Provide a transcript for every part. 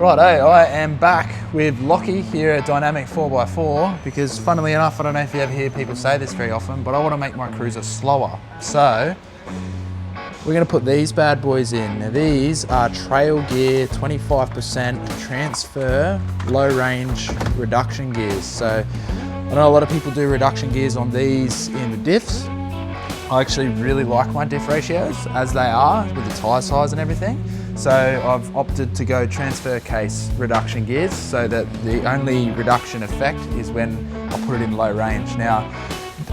Righto, I am back with Lockie here at Dynamic 4x4 because funnily enough, I don't know if you ever hear people say this very often, but I want to make my cruiser slower. So we're going to put these bad boys in. Now these are trail gear 25% transfer low range reduction gears. So I know a lot of people do reduction gears on these in the diffs. I actually really like my diff ratios as they are with the tyre size and everything. So I've opted to go transfer case reduction gears so that the only reduction effect is when I put it in low range. Now,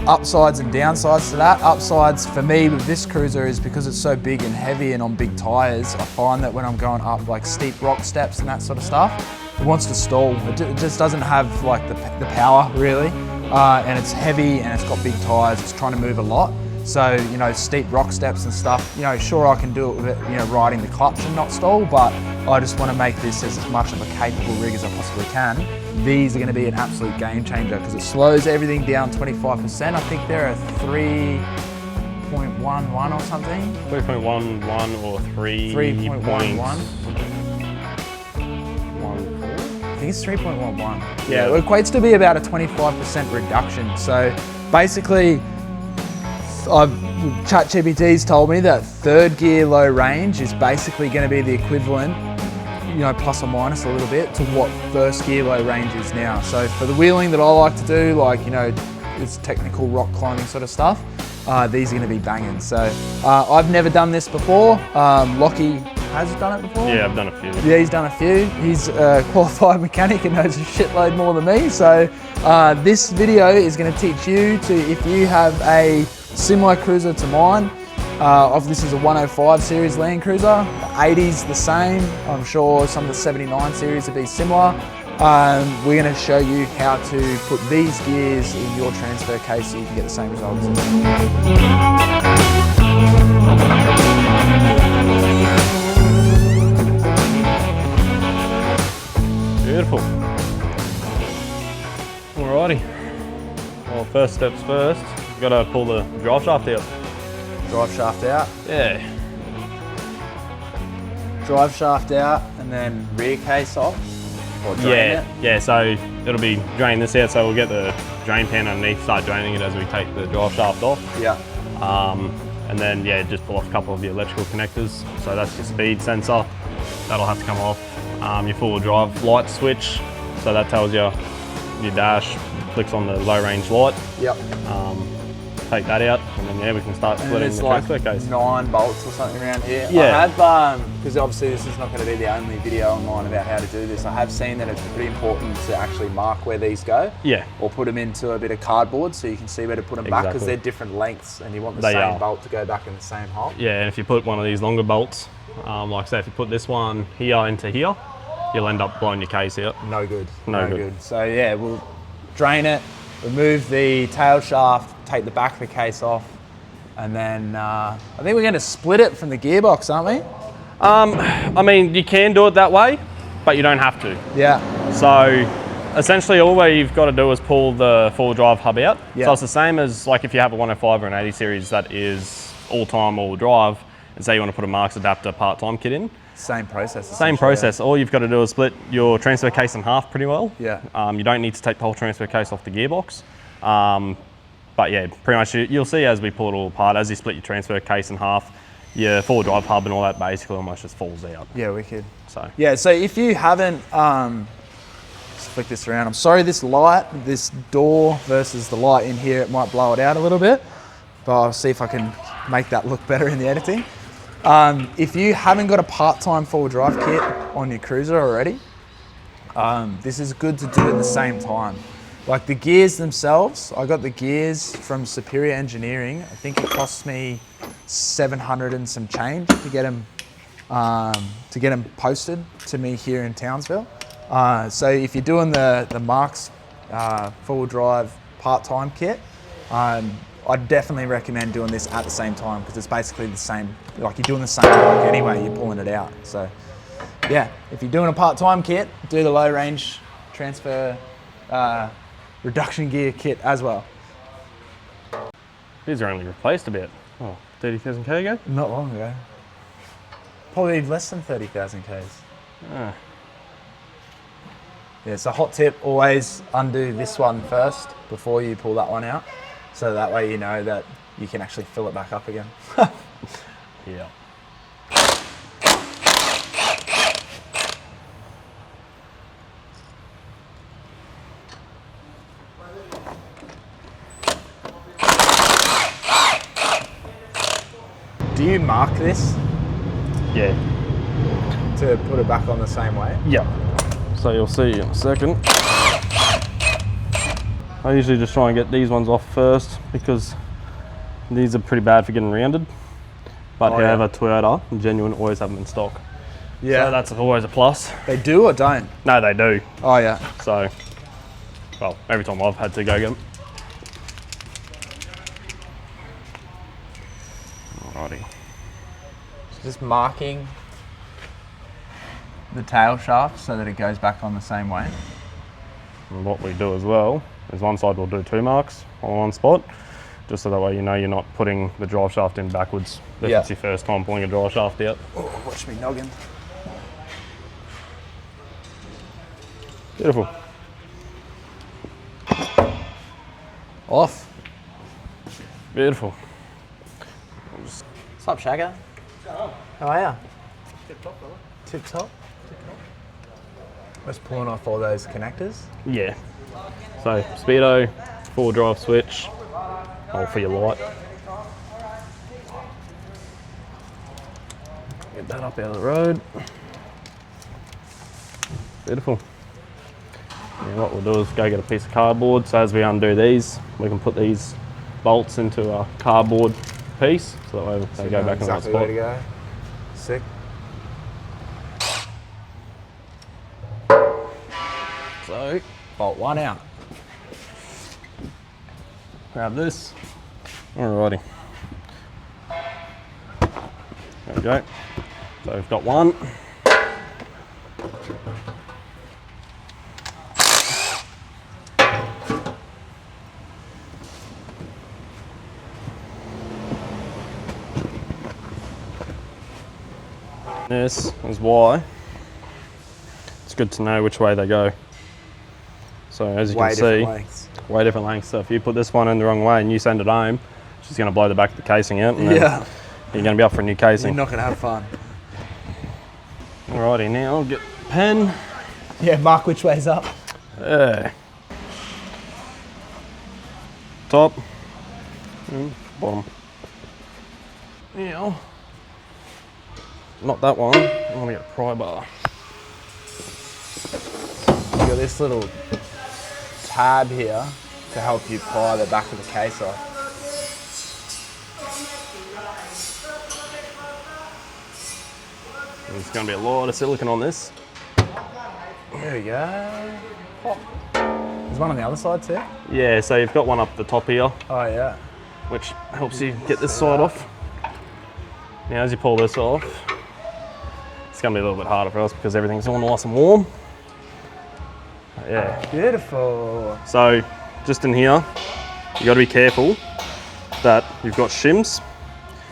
upsides and downsides to that. Upsides for me with this cruiser is because it's so big and heavy and on big tyres, I find that when I'm going up like steep rock steps and that sort of stuff, it wants to stall. It just doesn't have like the power really. And it's heavy and it's got big tyres, it's trying to move a lot. So, you know, steep rock steps and stuff, you know, sure I can do it with it, you know, riding the clutch and not stall, but I just want to make this as much of a capable rig as I possibly can. These are going to be an absolute game changer because it slows everything down 25%. I think they're a 3.11 or something. 3.11 or 3.11. I think it's 3.11. Yeah, it equates to be about a 25% reduction. So basically, ChatGPT's told me that third gear low range is basically going to be the equivalent, you know, plus or minus a little bit to what first gear low range is now. So for the wheeling that I like to do, like, you know, it's technical rock climbing sort of stuff, these are going to be banging. So I've never done this before. Lockie has done it before? Yeah, I've done a few. Yeah, he's done a few. He's a qualified mechanic and knows a shitload more than me. So this video is going to teach you to, if you have a similar cruiser to mine, this is a 105 Series Landcruiser, the 80's the same, I'm sure some of the 79 series would be similar. We're going to show you how to put these gears in your transfer case so you can get the same results. Beautiful. Alrighty. Well, first steps first. Got to pull the drive shaft out. Drive shaft out? Yeah. Drive shaft out and then rear case off? Or drain it? Yeah, so it'll be drain this out, so we'll get the drain pan underneath, start draining it as we take the drive shaft off. Yeah. And then, yeah, just pull off a couple of the electrical connectors. So that's your speed sensor. That'll have to come off. Your four-wheel drive light switch. So that tells you your dash clicks on the low range light. Yep. Take that out, and then yeah, we can start splitting the like transfer case. 9 bolts or something around here. Yeah. I have, because obviously this is not going to be the only video online about how to do this, I have seen that it's pretty important to actually mark where these go. Yeah. Or put them into a bit of cardboard so you can see where to put them back, because they're different lengths and you want the same bolt to go back in the same hole. Yeah, and if you put one of these longer bolts, like say if you put this one here into here, you'll end up blowing your case out. No good. No good. So yeah, we'll drain it, remove the tail shaft, take the back of the case off, and then I think we're going to split it from the gearbox, aren't we? I mean, you can do it that way, but you don't have to. Yeah. So essentially all you've got to do is pull the four-wheel drive hub out. Yeah. So it's the same as like if you have a 105 or an 80 series that is all-time all-wheel drive, and say you want to put a Marks adapter part-time kit in. Same process. Same process. Yeah. All you've got to do is split your transfer case in half pretty well. Yeah. You don't need to take the whole transfer case off the gearbox. But yeah, pretty much you'll see as we pull it all apart, as you split your transfer case in half, your four-wheel drive hub and all that basically almost just falls out. Yeah, wicked. So yeah, so if you haven't, let's flick this around. I'm sorry, this light, this door versus the light in here, it might blow it out a little bit, but I'll see if I can make that look better in the editing. If you haven't got a part-time four-wheel drive kit on your cruiser already, this is good to do at the same time. Like the gears themselves, I got the gears from Superior Engineering. I think it cost me 700 and some change to get them posted to me here in Townsville. So if you're doing the Marks four-wheel drive part-time kit, I'd definitely recommend doing this at the same time because it's basically the same, like you're doing the same work anyway, you're pulling it out. So yeah, if you're doing a part-time kit, do the low range transfer reduction gear kit as well. these are only replaced about 30,000 k ago? Not long ago. Probably less than 30,000 Ks. Yeah, so hot tip, always undo this one first before you pull that one out. So that way you know that you can actually fill it back up again. Yeah. Do you mark this Yeah. to put it back on the same way? Yeah. So you'll see in a second. I usually just try and get these ones off first because these are pretty bad for getting rounded. But however, Toyota and Genuine always have them in stock. Yeah. So that's always a plus. They do or don't? No, they do. Oh yeah. So, well, every time I've had to go get them. Alrighty. Just marking the tail shaft so that it goes back on the same way. And what we do as well is one side we'll do 2 marks on one spot, just so that way you know you're not putting the drive shaft in backwards if it's your first time pulling a drive shaft out. Oh, watch me noggin. Beautiful. Off. Beautiful. What's up, Shagger? How are ya? Tip top, brother. Tip top? Just pulling off all those connectors. Yeah. So speedo, 4 drive switch, all for your light. Get that up out of the road. Beautiful. And what we'll do is go get a piece of cardboard. So as we undo these, we can put these bolts into a cardboard piece, so that way they go back in the right exactly spot. where to go. Sick. So Bolt one out. grab this. Alrighty. There we go. So we've got one. This is why it's good to know which way they go. So as you can see, way different lengths. So if you put this one in the wrong way and you send it home, she's going to blow the back of the casing out, and then you're going to be up for a new casing. You're not going to have fun. Alrighty, now I'll get a pen. Yeah, mark which way's up. Yeah. Top and bottom. Now, not that one. I want to get a pry bar. You got this little tab here to help you pry the back of the case off. There's going to be a lot of silicone on this. There we go. Oh. There's one on the other side too? Yeah, so you've got one up the top here, Oh yeah. which helps you get this side off. Now as you pull this off, it's going to be a little bit harder for us because everything's all nice and warm. Yeah. Beautiful. So just in here, you got to be careful that you've got shims.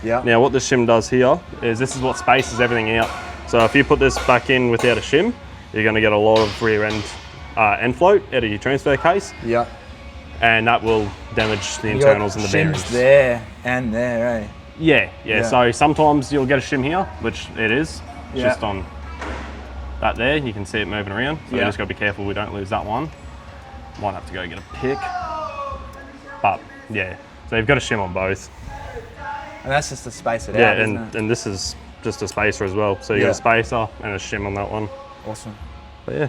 Yeah. Now what this shim does here is this is what spaces everything out. So if you put this back in without a shim, you're going to get a lot of rear end end float out of your transfer case. Yeah. And that will damage the internals and the bearings. Shims there and there, eh? Yeah. So sometimes you'll get a shim here, which it is. It's just on that there. You can see it moving around. So you just got to be careful we don't lose that one. Might have to go get a pick. But yeah, so you've got a shim on both. And that's just to space it out, Yeah, isn't it? and this is just a spacer as well. So you got a spacer and a shim on that one. Awesome. But yeah,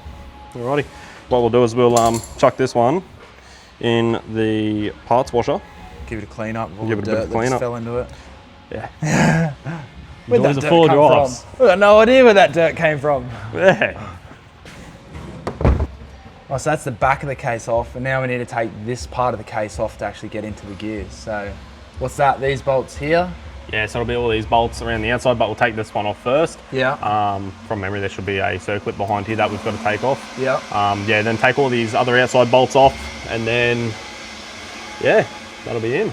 alrighty. What we'll do is we'll chuck this one in the parts washer. Give it a clean up. All Give the it a bit dirt of clean that up. Fell into it. Yeah. Where'd that Enjoys the dirt full come drives. from? I got no idea where that dirt came from. Yeah. Oh, so that's the back of the case off, and now we need to take this part of the case off to actually get into the gears. So, what's that? These bolts here? Yeah, so it'll be all these bolts around the outside, but we'll take this one off first. Yeah. From memory, there should be a circlip behind here that we've got to take off. Yeah. Yeah, then take all these other outside bolts off, and then, yeah, that'll be in.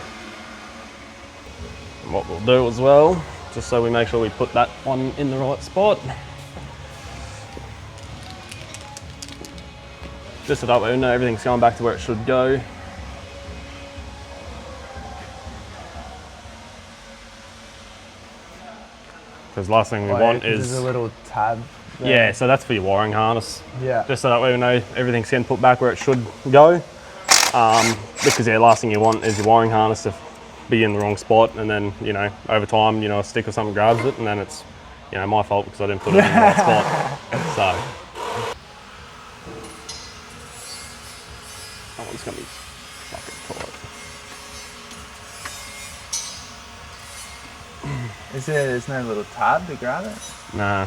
And what we'll do as well, just so we make sure we put that one in the right spot. Just so that way we know everything's going back to where it should go. Because last thing we want is... There's a little tab there. Yeah, so that's for your wiring harness. Yeah. Just so that way we know everything's getting put back where it should go. Because yeah, last thing you want is your wiring harness to be in the wrong spot, and then, you know, over time, you know, a stick or something grabs it, and then it's, you know, my fault because I didn't put it in the right spot. So that one's gonna be fucking tight. There's no little tab to grab it? Nah.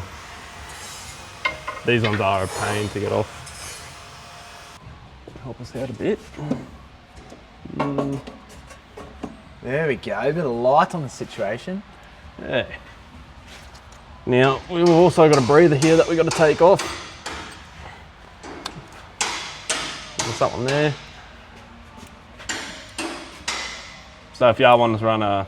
These ones are a pain to get off. Help us out a bit. There we go, a bit of light on the situation. Yeah. Now, we've also got a breather here that we've got to take off. There's that one there. So if you are wanting to run a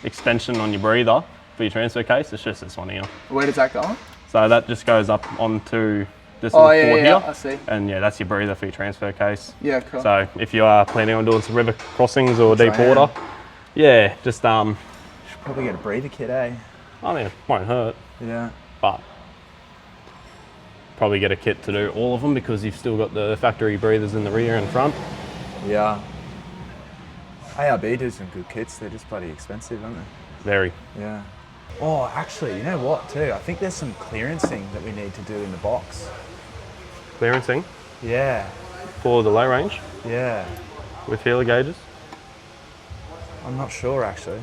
extension on your breather for your transfer case, it's just this one here. Where does that go on? So that just goes up onto this Oh, port yeah, here. I see. And yeah, that's your breather for your transfer case. Yeah, cool. So if you are planning on doing some river crossings or Which I deep water, yeah, just should probably get a breather kit, eh? I mean, it won't hurt, Yeah. but probably get a kit to do all of them because you've still got the factory breathers in the rear and front. Yeah. ARB do some good kits, they're just bloody expensive, aren't they? Very. Yeah. Oh, actually, you know what too? I think there's some clearancing that we need to do in the box. Clearancing Yeah. for the low range Yeah. with feeler gauges. I'm not sure actually.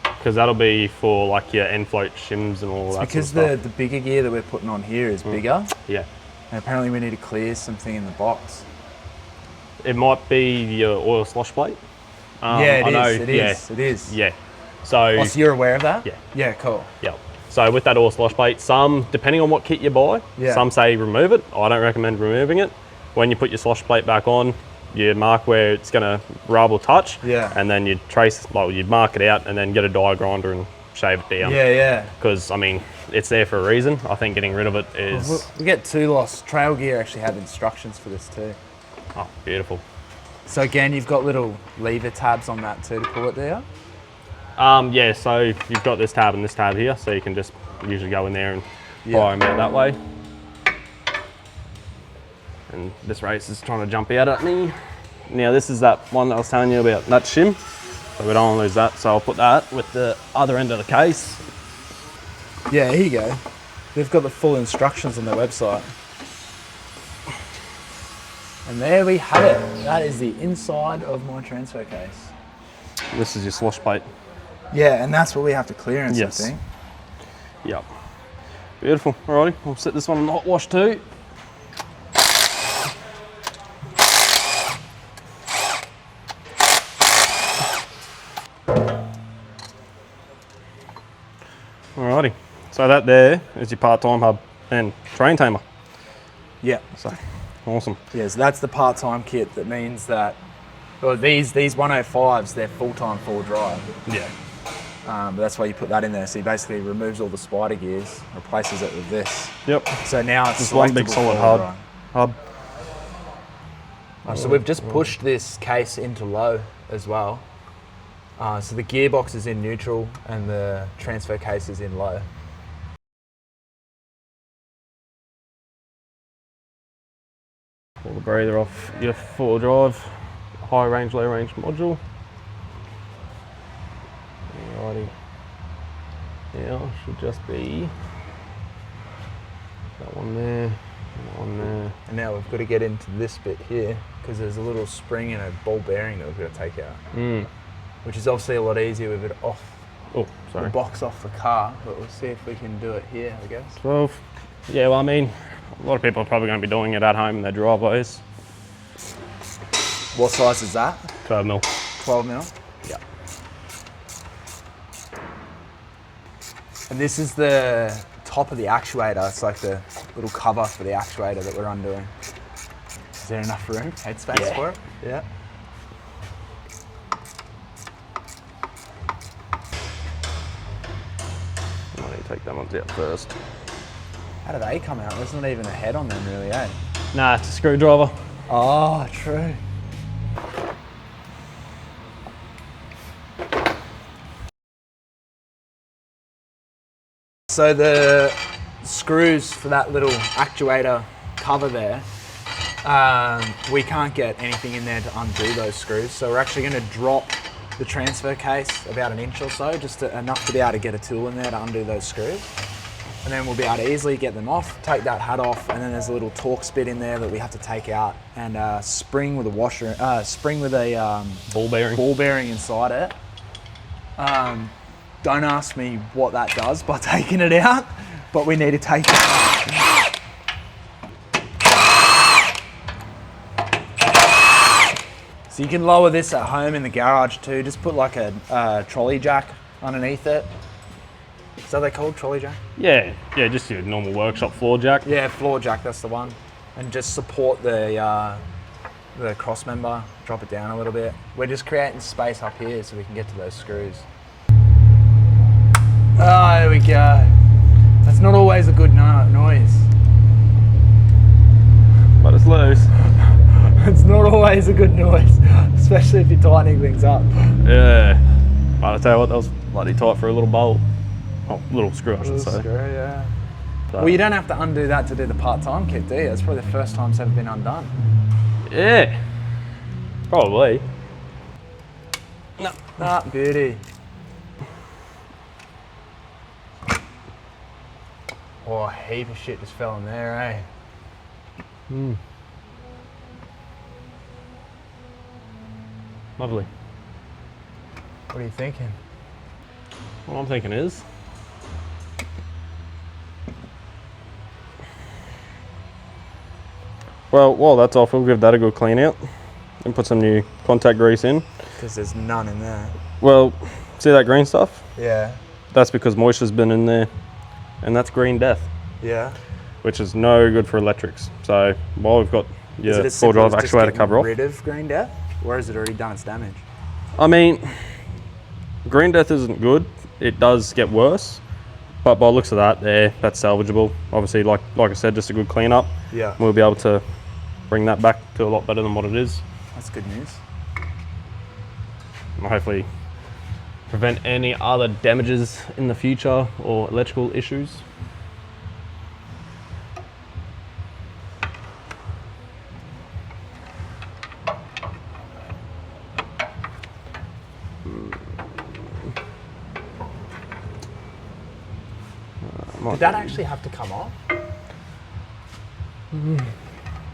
Because that'll be for like your end float shims and all that Because sort of the bigger gear that we're putting on here is bigger. Yeah. And apparently we need to clear something in the box. It might be your oil slosh plate. Yeah, It is. Yeah. So, Oh, so you're aware of that? Yeah. Yeah, cool. yeah. So with that oil slosh plate, some, depending on what kit you buy, Yeah. some say remove it. I don't recommend removing it. When you put your slosh plate back on, you mark where it's going to rub or touch. Yeah. And then you trace, well, you mark it out and then get a die grinder and shave it down. Yeah. Because, I mean, it's there for a reason. I think getting rid of it is... We get two lost. Trail Gear actually had instructions for this too. Oh, beautiful. So again, you've got little lever tabs on that too to pull it there? Yeah, so you've got this tab and this tab here, so you can just usually go in there and fire them out that way. And this race is trying to jump out at me. Now this is that one that I was telling you about, that shim. So we don't want to lose that, so I'll put that with the other end of the case. Yeah, here you go. They've got the full instructions on their website. And there we have it. That is the inside of my transfer case. This is your slosh plate. Yeah, and that's what we have to clearance, Yes. I think. Yep. Beautiful. Alrighty, we'll set this one in the hot wash too. Alrighty, so that there is your part-time hub and train tamer. Yeah. So, awesome. Yeah, so that's the part-time kit. That means that, well, these 105s, they're full-time, full drive. Yeah. But that's why you put that in there. So he basically removes all the spider gears, replaces it with this. Yep. So now it's Just one big selectable solid four-wheel hub. drive. So we've just pushed this case into low as well. So the gearbox is in neutral and the transfer case is in low. Pull the breather off your four-wheel drive, high range, low range module. Alrighty. Now should just be that one there, that one there. And now we've got to get into this bit here because there's a little spring and a ball bearing that we've got to take out. Which is obviously a lot easier with it off Oh, the sorry. box off the car, but we'll see if we can do it here, I guess. 12. Yeah, well, I mean, a lot of people are probably going to be doing it at home in their driveways. What size is that? 12 mil. 12 mil? Yeah. And this is the top of the actuator. It's like the little cover for the actuator that we're undoing. Is there enough room, headspace Yeah. for it? Yeah. I need to take that one out first. How do they come out? There's not even a head on them really, eh? Nah, it's a screwdriver. Oh, true. So the screws for that little actuator cover there, we can't get anything in there to undo those screws. So we're actually going to drop the transfer case about an inch or so, just enough to be able to get a tool in there to undo those screws. And then we'll be able to easily get them off, take that hat off, and then there's a little Torx bit in there that we have to take out and spring with a washer, spring with a ball bearing inside it. Don't ask me what that does by taking it out, but we need to take it out. So you can lower this at home in the garage too. Just put like a trolley jack underneath it. Is that what they called, trolley jack? Yeah, just your normal workshop floor jack. Yeah, floor jack, that's the one. And just support the cross member, drop it down a little bit. We're just creating space up here so we can get to those screws. Oh, there we go. That's not always a good noise. But it's loose. It's not always a good noise, especially if you're tightening things up. Yeah. But I'll tell you what, that was bloody tight for a little bolt. Oh, little screw, I should say. Screw, yeah. So. Well, you don't have to undo that to do the part-time kit, do you? It's probably the first time it's ever been undone. Yeah. Probably. No. Ah, beauty. Oh, a heap of shit just fell in there, eh? Mm. Lovely. What are you thinking? What I'm thinking is, well, while that's off, we'll give that a good clean out and put some new contact grease in. Because there's none in there. Well, see that green stuff? Yeah. That's because moisture's been in there, and that's green death. Yeah. Which is no good for electrics. So while we've got your Is four drive actuator cover off, rid of green death, or has it already done its damage? I mean, green death isn't good. It does get worse, but by the looks of that, that's salvageable. Obviously, like I said, just a good cleanup. Yeah. We'll be able to bring that back to a lot better than what it is. That's good news. And hopefully prevent any other damages in the future or electrical issues. Did that actually have to come off?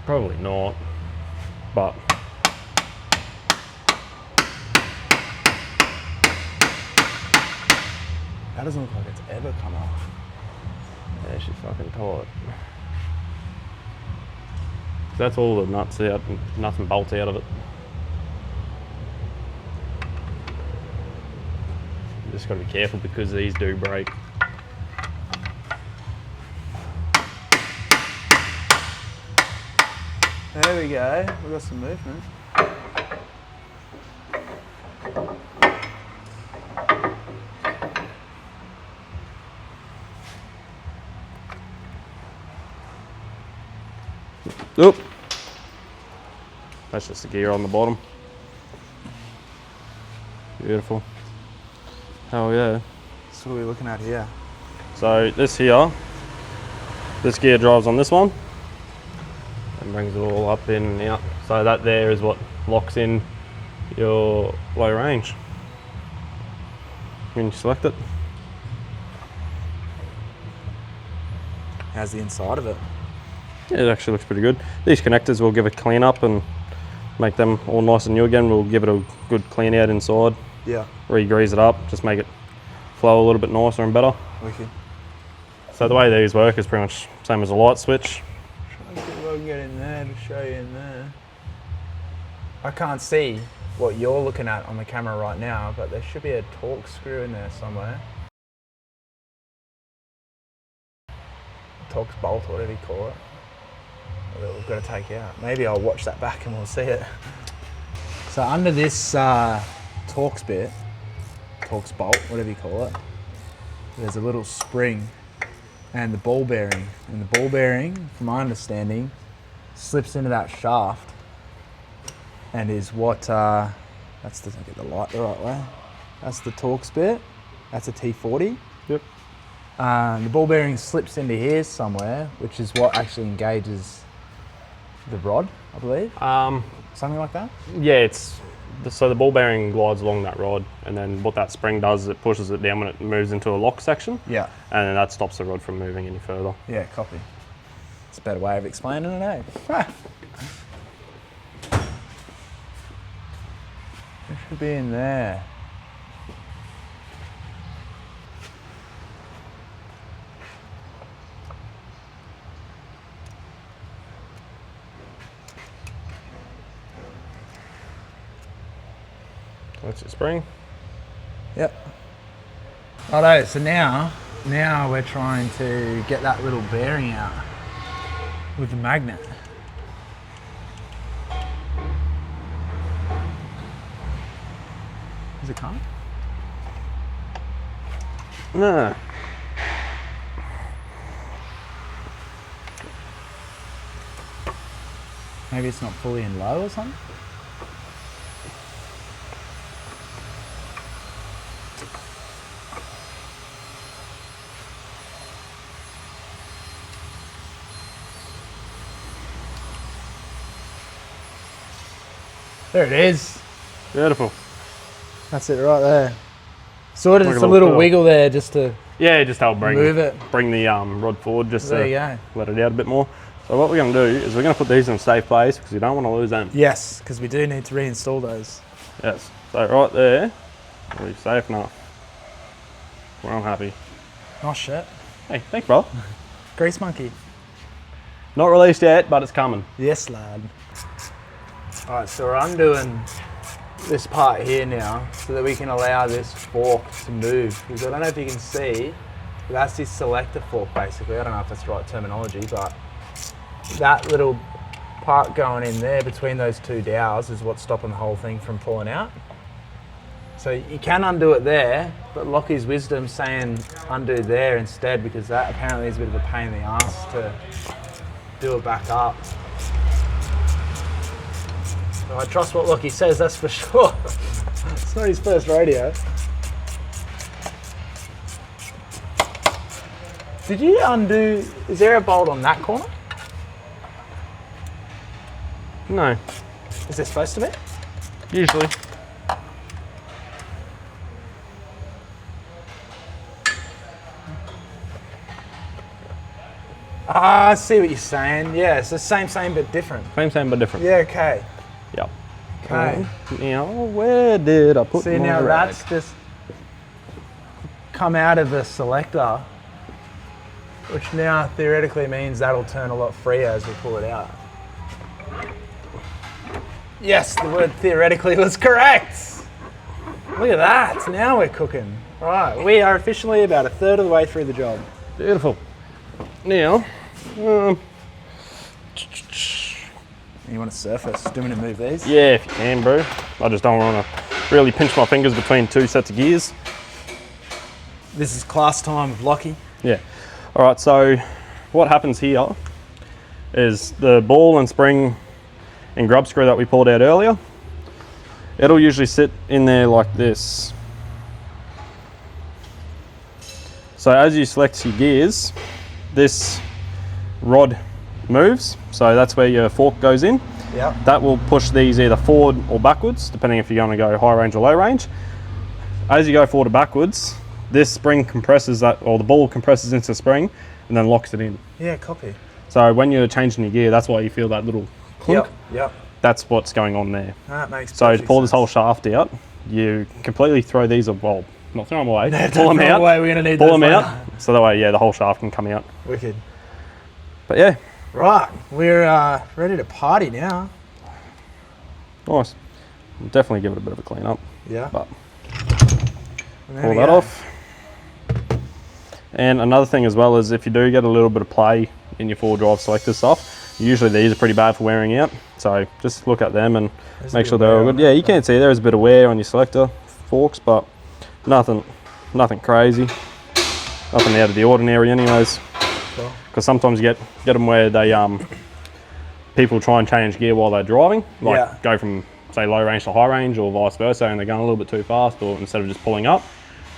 Probably not, but That doesn't look like it's ever come off. yeah, she's fucking tight. That's all the nuts out, nuts and bolts out of it. Just got to be careful because these do break. There we go. We've got some movement. Oop. That's just the gear on the bottom. Beautiful. Hell yeah. So what are we looking at here? So this here, this gear drives on this one and brings it all up in and out. So that there is what locks in your low range when you select it. How's the inside of it? Yeah, it actually looks pretty good. These connectors will give a clean up and make them all nice and new again. We'll give it a good clean out inside. Yeah. Re-grease it up, just make it flow a little bit nicer and better. Wicked. So the way these work is pretty much same as a light switch. Try to see if I can get in there to show you in there. I can't see what you're looking at on the camera right now, but there should be a Torx screw in there somewhere. Torx bolt, whatever you call it. That we've got to take out. Maybe I'll watch that back and we'll see it. So under this Torx bit, Torx bolt, whatever you call it, there's a little spring, and the ball bearing. And the ball bearing, from my understanding, slips into that shaft and is what, that's doesn't get the light the right way. That's the Torx bit. That's a T40. Yep. The ball bearing slips into here somewhere, which is what actually engages the rod, I believe. Something like that? Yeah, so the ball bearing glides along that rod, and then what that spring does is it pushes it down when it moves into a lock section. Yeah. And then that stops the rod from moving any further. Yeah, copy. It's a better way of explaining it, eh? It should be in there. That's your spring. Yep. Righto, so now we're trying to get that little bearing out with the magnet. Is it come? No. Maybe it's not fully in low or something? There it is. Beautiful. That's it right there. Sort of Like just a a little little wiggle there just to Yeah, just help move it. bring the rod forward just There to you go. let it out a bit more. So what we're going to do is we're going to put these in a safe place because you don't want to lose them. Yes, because we do need to reinstall those. Yes. So right there, we'll be safe enough. Well, I'm happy. Nice shirt. Hey, thanks, bro. Grease monkey. Not released yet, but it's coming. Yes, lad. All right, so we're undoing this part here now so that we can allow this fork to move. Because I don't know if you can see, but that's this selector fork basically. I don't know if that's the right terminology, but that little part going in there between those two dowels is what's stopping the whole thing from pulling out. So you can undo it there, but Lockie's wisdom saying undo there instead because that apparently is a bit of a pain in the ass to do it back up. So I trust what Lockie says, that's for sure. It's not his first rodeo. Did you undo, is there a bolt on that corner? No, Is there supposed to be? usually. Ah, I see what you're saying. Yeah, it's the same but different. Same but different. Yeah, okay. Yep. Okay. Now, where did I put See, my now rag? that's just come out of the selector, which now theoretically means that'll turn a lot freer as we pull it out. Yes, the word theoretically was correct. Look at that, now we're cooking. Right, we are officially about a third of the way through the job. Beautiful. Now, You want to surface? Do you want me to move these? yeah, if you can, bro. I just don't want to really pinch my fingers between two sets of gears. This is class time with Lockie. Yeah. All right, so what happens here is the ball and spring and grub screw that we pulled out earlier, it'll usually sit in there like this. So as you select your gears, this rod moves, so that's where your fork goes in. Yep. That will push these either forward or backwards, depending if you're going to go high range or low range. As you go forward or backwards, this spring compresses that, or the ball compresses into the spring and then locks it in. Yeah, copy. So when you're changing your gear, that's why you feel that little clunk. Yep. That's what's going on there. That makes So to perfect pull this sense. whole shaft out, you completely throw these, well, not throw them away, No, pull them don't throw out, away, we're gonna need pull those them later. out, so that way, yeah, the whole shaft can come out. Wicked. But yeah, Right, we're ready to party now. nice. We'll definitely give it a bit of a clean up, Yeah. but And there pull we that go. off. And another thing as well is if you do get a little bit of play in your four drive selector stuff, usually these are pretty bad for wearing out. So just look at them and There's a make bit sure of they're wear all on good. Yeah, that, you can see there is a bit of wear on your selector forks, but nothing crazy. Nothing out of the ordinary anyways. because sometimes you get them where they people try and change gear while they're driving, like go from say low range to high range or vice versa, and they're going a little bit too fast, or instead of just pulling up,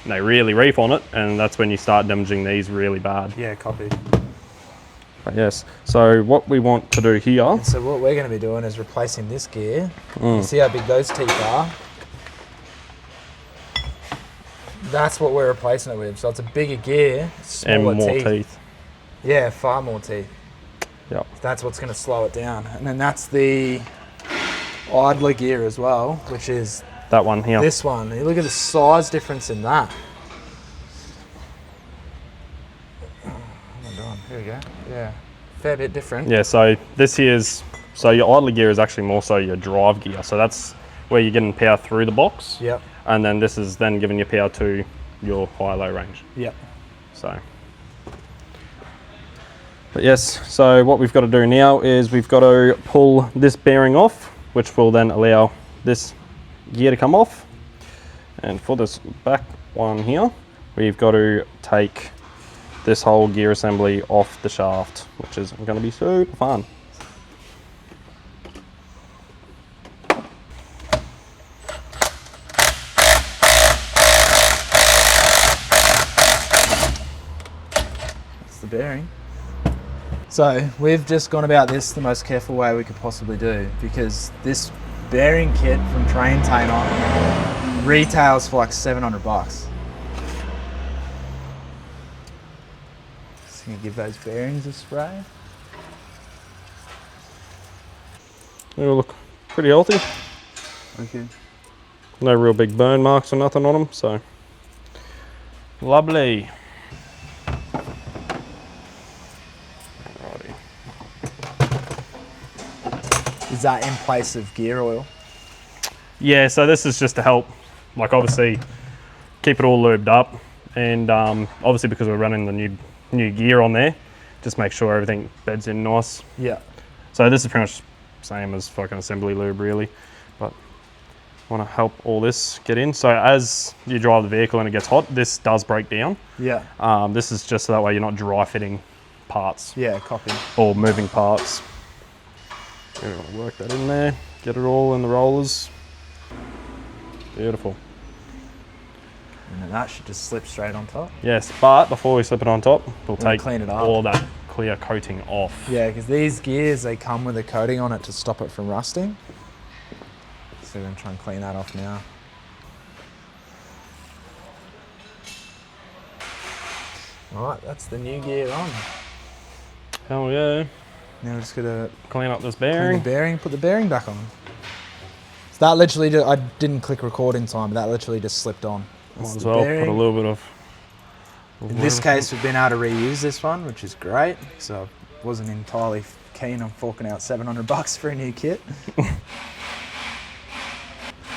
and they really reef on it, and that's when you start damaging these really bad. Yeah, copy. But yes, so what we want to do here. And so what we're going to be doing is replacing this gear. You see how big those teeth are? That's what we're replacing it with. So it's a bigger gear, smaller and more teeth. Yeah, far more teeth. Yep. That's what's going to slow it down. And then that's the idler gear as well, which is that one here. This one. You look at the size difference in that. Here we go. Yeah, fair bit different. Yeah, so this here's, so your idler gear is actually more so your drive gear. So that's where you're getting power through the box. Yep. And then this is then giving you power to your high-low range. Yep. So. But yes, so what we've got to do now is we've got to pull this bearing off, which will then allow this gear to come off. And for this back one here, we've got to take this whole gear assembly off the shaft, which is going to be super fun. That's the bearing. So we've just gone about this the most careful way we could possibly do, because this bearing kit from Train Tainer retails for like 700 bucks. Gonna give those bearings a spray. They all look pretty healthy. Okay. No real big burn marks or nothing on them, so lovely. Alrighty. Is that in place of gear oil? Yeah, so this is just to help, like obviously keep it all lubed up, and obviously because we're running the new gear on there, just make sure everything beds in nice. Yeah. So this is pretty much same as fucking assembly lube really, but want to help all this get in. So as you drive the vehicle and it gets hot, this does break down. Yeah. This is just so that way you're not dry fitting parts. Yeah, copy. Or moving parts. We're going to work that in there, get it all in the rollers. Beautiful. And then that should just slip straight on top. Yes, but before we slip it on top, we'll take clean it up. all that clear coating off. Yeah, because these gears, they come with a coating on it to stop it from rusting. So we're going to try and clean that off now. Alright, that's the new gear on. Hell yeah. Now we're just going to Clean up this clean bearing. the bearing, put the bearing back on. So that literally, I didn't click record in time, but that literally just slipped on. Might as well put a little bit of... In this case, we've been able to reuse this one, which is great. So I wasn't entirely keen on forking out 700 bucks for a new kit.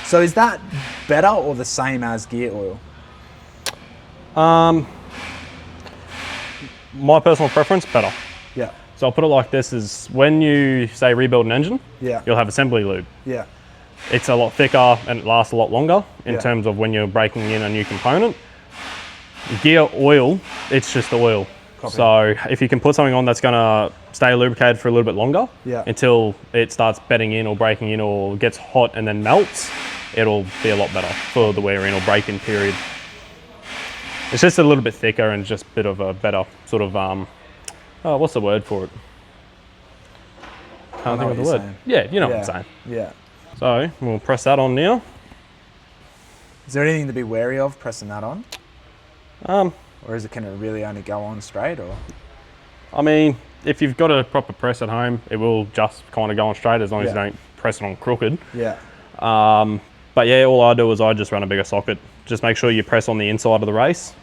So is that better or the same as gear oil? My personal preference, better. Yeah. So I'll put it like this, is when you say rebuild an engine, Yeah. you'll have assembly lube. Yeah. It's a lot thicker and it lasts a lot longer in Yeah. terms of when you're breaking in a new component. Gear oil, it's just oil. Copy. So if you can put something on that's gonna stay lubricated for a little bit longer, Yeah. until it starts bedding in or breaking in or gets hot and then melts, it'll be a lot better for the wear in or break in period. It's just a little bit thicker and just a bit of a better sort of, oh, what's the word for it? Can't think of the word. Saying. Yeah, you know what Yeah. I'm saying. Yeah. So we'll press that on now. Is there anything to be wary of pressing that on? Or can it really only go on straight? Or I mean, if you've got a proper press at home, it will just kind of go on straight as long as you Yeah. don't press it on crooked. Yeah. But yeah, all I do is I just run a bigger socket. Just make sure you press on the inside of the race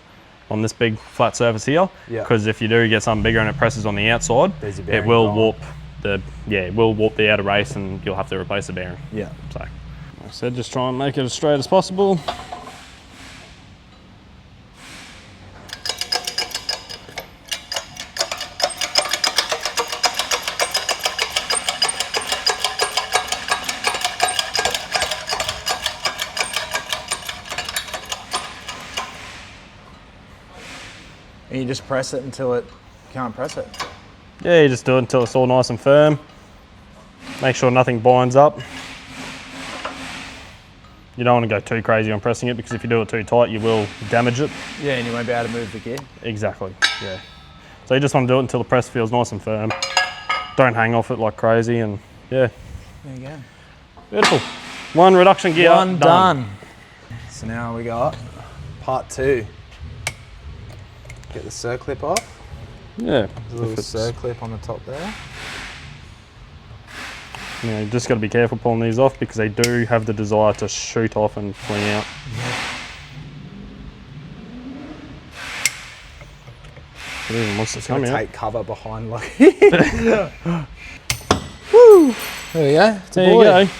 on this big flat surface here. Yeah. Because if you do get something bigger and it presses on the outside, There's your it bearing will gone. warp it will warp the outer race and you'll have to replace the bearing. Yeah. So, like I said, just try and make it as straight as possible. And you just press it until it can't press it. Yeah, you just do it until it's all nice and firm. Make sure nothing binds up. You don't want to go too crazy on pressing it, because if you do it too tight, you will damage it. Yeah, and you won't be able to move the gear. Exactly, yeah. So you just want to do it until the press feels nice and firm. Don't hang off it like crazy, and yeah. There you go. Beautiful. One reduction gear. One done. So now we got part 2. Get the circlip off. Yeah. There's a little circlip on the top there. Yeah, you just got to be careful pulling these off, because they do have the desire to shoot off and fling out. It even wants to come out. Take cover behind like. Woo! There we go. It's a There boy. you go.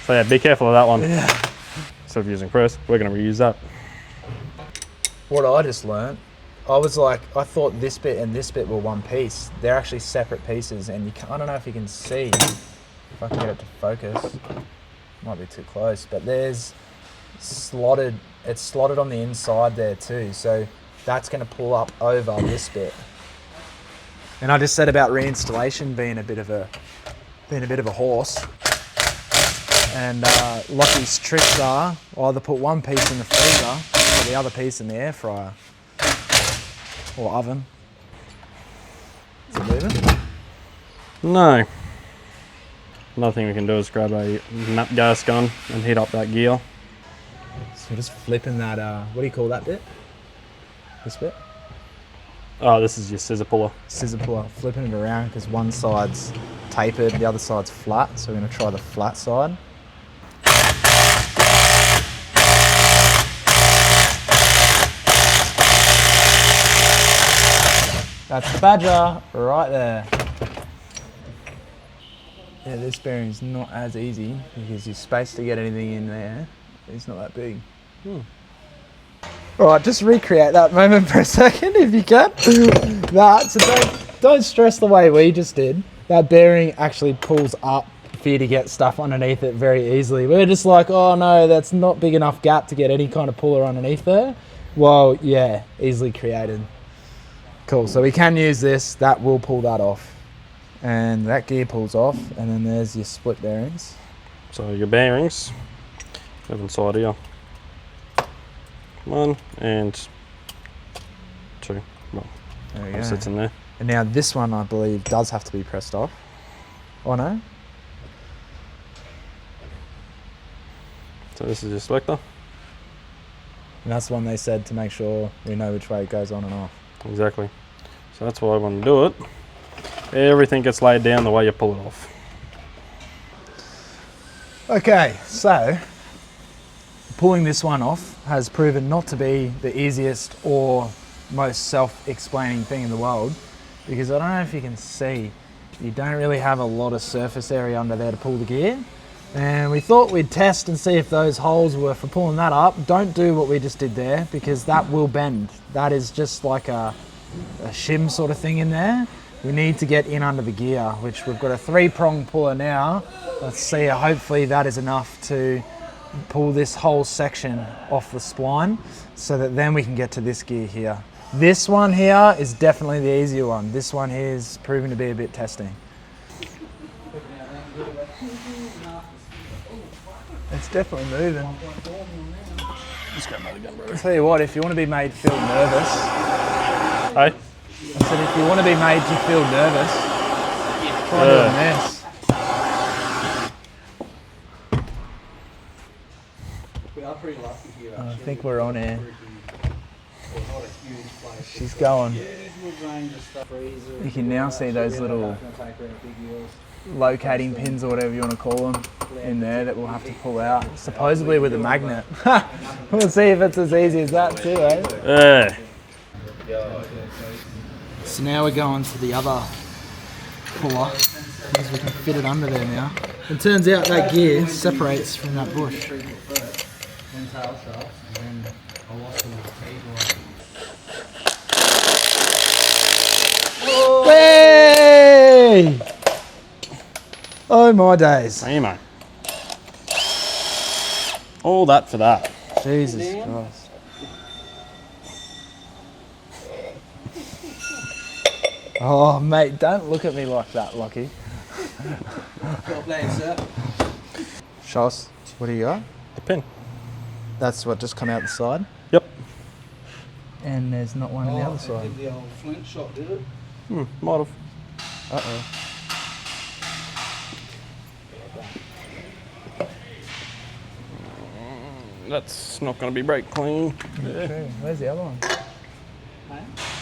So yeah, be careful of that one. Yeah. Instead of using press, we're going to reuse that. What I just learnt, I was like, I thought this bit and this bit were one piece. They're actually separate pieces, and you can, I don't know if you can see, if I can get it to focus. Might be too close, but there's slotted, it's slotted on the inside there too, so that's going to pull up over this bit. And I just said about reinstallation being a bit of a horse. And Lockie's tricks are either put one piece in the freezer or the other piece in the air fryer or oven. Is it moving? No. Another thing we can do is grab a nut gas gun and heat up that gear. So we're just flipping that, what do you call that bit? This bit? Oh, this is your scissor puller. Scissor puller, flipping it around because one side's tapered, the other side's flat. So we're going to try the flat side. That's the badger right there. Yeah, this bearing's not as easy because your space to get anything in there is not that big. All right, just recreate that moment for a second if you can. So don't stress the way we just did. That bearing actually pulls up for you to get stuff underneath it very easily. We're just like, oh no, that's not big enough gap to get any kind of puller underneath there. Well, yeah, easily created. Cool, so we can use this, that will pull that off. And that gear pulls off, and then there's your split bearings. So your bearings, have inside here. 1 and 2. Well, There we go. sits in there. And now this one, I believe, does have to be pressed off. Oh no? So this is your selector. And that's the one they said to make sure we know which way it goes on and off. Exactly. So that's why I want to do it. Everything gets laid down the way you pull it off. Okay, so pulling this one off has proven not to be the easiest or most self-explaining thing in the world, because I don't know if you can see, you don't really have a lot of surface area under there to pull the gear. And we thought we'd test and see if those holes were for pulling that up. Don't do what we just did there, because that will bend. That is just like a shim sort of thing in there. We need to get in under the gear, which we've got a 3-prong puller now. Let's see, hopefully that is enough to pull this whole section off the spline so that then we can get to this gear here. This one here is definitely the easier one. This one here is proving to be a bit testing. It's definitely moving. Just grab another gun, bro. I'll tell you what, if you want to be made to feel nervous, Hey? I said if you want to be made to feel nervous, try doing this. We are pretty lucky here. I think we're on air. She's going. You can now see those little locating pins or whatever you want to call them in there that we'll have to pull out, supposedly with a magnet. We'll see if it's as easy as that too, eh? So now we're going to the other puller because we can fit it under there now. It turns out that gear separates from that bush. Hey! Oh my days. Hey, mate. All that for that. Jesus Christ. Oh, mate, don't look at me like that, Lockie. Well played, sir. Show us. What do you got? The pin. That's what just come out the side? Yep. And there's not one on the other It side. did the old flint shot, did it? Might have. Uh-oh. That's not going to be brake clean. True. Where's the other one?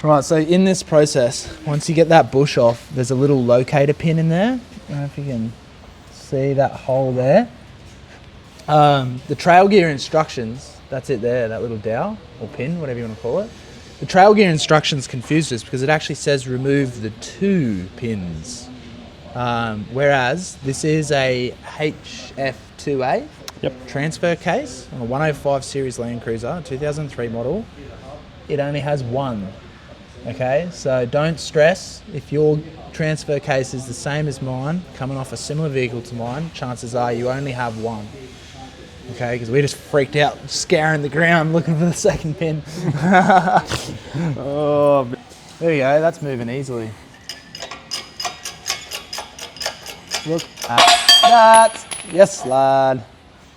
Right, so in this process, once you get that bush off, there's a little locator pin in there. I don't know if you can see that hole there. The trail gear instructions, that's it there, that little dowel or pin, whatever you want to call it. The trail gear instructions confused us because it actually says remove the 2 pins. Whereas this is a HF2A transfer case on a 105 Series Landcruiser, 2003 model. It only has 1. Okay, so don't stress. If your transfer case is the same as mine, coming off a similar vehicle to mine, chances are you only have 1. Okay, because we just freaked out, scouring the ground looking for the second pin. Oh, there you go, that's moving easily. Look at that. Yes, lad.